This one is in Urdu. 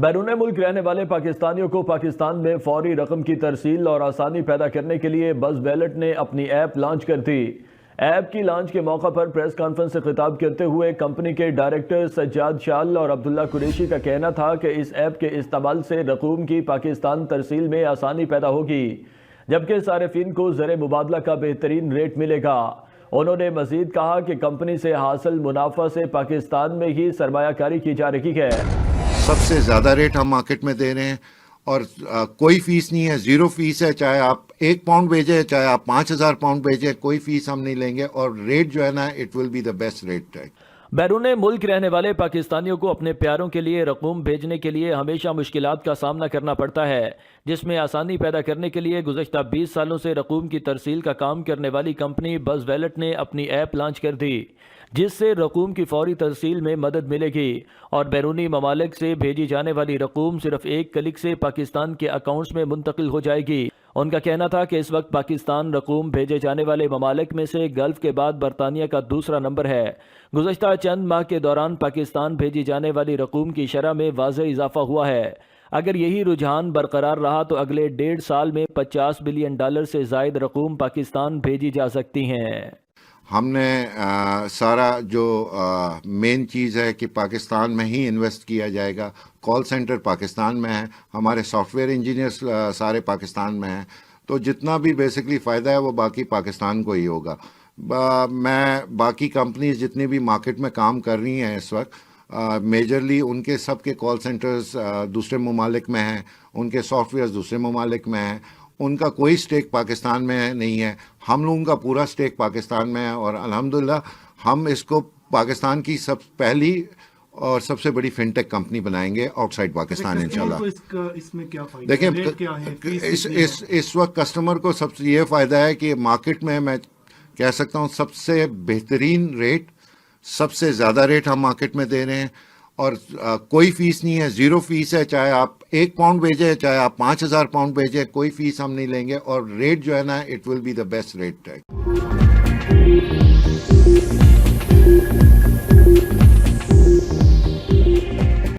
بیرون ملک رہنے والے پاکستانیوں کو پاکستان میں فوری رقم کی ترسیل اور آسانی پیدا کرنے کے لیے بز ویلٹ نے اپنی ایپ لانچ کر دی۔ ایپ کی لانچ کے موقع پر پریس کانفرنس سے خطاب کرتے ہوئے کمپنی کے ڈائریکٹر سجاد شال اور عبداللہ قریشی کا کہنا تھا کہ اس ایپ کے استعمال سے رقوم کی پاکستان ترسیل میں آسانی پیدا ہوگی، جبکہ صارفین کو زر مبادلہ کا بہترین ریٹ ملے گا۔ انہوں نے مزید کہا کہ کمپنی سے حاصل منافع سے پاکستان میں ہی سرمایہ کاری کی جا رہی ہے۔ سب سے زیادہ ریٹ ہم مارکیٹ میں دے رہے ہیں اور کوئی فیس نہیں ہے، 0 فیس ہے، چاہے آپ 1 پاؤنڈ بھیجیں چاہے آپ 5000 پاؤنڈ بھیجیں، کوئی فیس ہم نہیں لیں گے اور ریٹ جو ہے نا it will be the best rate. بیرون ملک رہنے والے پاکستانیوں کو اپنے پیاروں کے لیے رقوم بھیجنے کے لیے ہمیشہ مشکلات کا سامنا کرنا پڑتا ہے، جس میں آسانی پیدا کرنے کے لیے گزشتہ 20 سالوں سے رقوم کی ترسیل کا کام کرنے والی کمپنی بز ویلٹ نے اپنی ایپ لانچ کر دی، جس سے رقوم کی فوری ترسیل میں مدد ملے گی اور بیرونی ممالک سے بھیجی جانے والی رقوم صرف ایک کلک سے پاکستان کے اکاؤنٹس میں منتقل ہو جائے گی۔ ان کا کہنا تھا کہ اس وقت پاکستان رقوم بھیجے جانے والے ممالک میں سے گلف کے بعد برطانیہ کا دوسرا نمبر ہے۔ گزشتہ چند ماہ کے دوران پاکستان بھیجی جانے والی رقوم کی شرح میں واضح اضافہ ہوا ہے۔ اگر یہی رجحان برقرار رہا تو اگلے 1.5 سال میں $50 بلین سے زائد رقوم پاکستان بھیجی جا سکتی ہیں۔ ہم نے سارا جو مین چیز ہے کہ پاکستان میں ہی انویسٹ کیا جائے گا، کال سینٹر پاکستان میں ہے، ہمارے سافٹ ویئر انجینئرس سارے پاکستان میں ہیں، تو جتنا بھی بیسکلی فائدہ ہے وہ باقی پاکستان کو ہی ہوگا۔ میں باقی کمپنیز جتنی بھی مارکیٹ میں کام کر رہی ہیں اس وقت میجرلی ان کے سب کے کال سینٹرز دوسرے ممالک میں ہیں، ان کے سافٹ ویئرز دوسرے ممالک میں ہیں، ان کا کوئی سٹیک پاکستان میں نہیں ہے، ہم لوگوں کا پورا سٹیک پاکستان میں ہے اور الحمدللہ ہم اس کو پاکستان کی سب پہلی اور سب سے بڑی فن ٹیک کمپنی بنائیں گے آؤٹ سائڈ پاکستان انشاءاللہ۔ اس میں کیا فائدہ دیکھیں اس وقت کسٹمر کو سب سے یہ فائدہ ہے کہ مارکیٹ میں کہہ سکتا ہوں سب سے بہترین ریٹ، سب سے زیادہ ریٹ ہم مارکیٹ میں دے رہے ہیں اور کوئی فیس نہیں ہے، 0 فیس ہے، چاہے آپ 1 پاؤنڈ بھیجیں چاہے آپ 5000 پاؤنڈ بھیجیں، کوئی فیس ہم نہیں لیں گے اور ریٹ جو ہے نا it will be the best rate.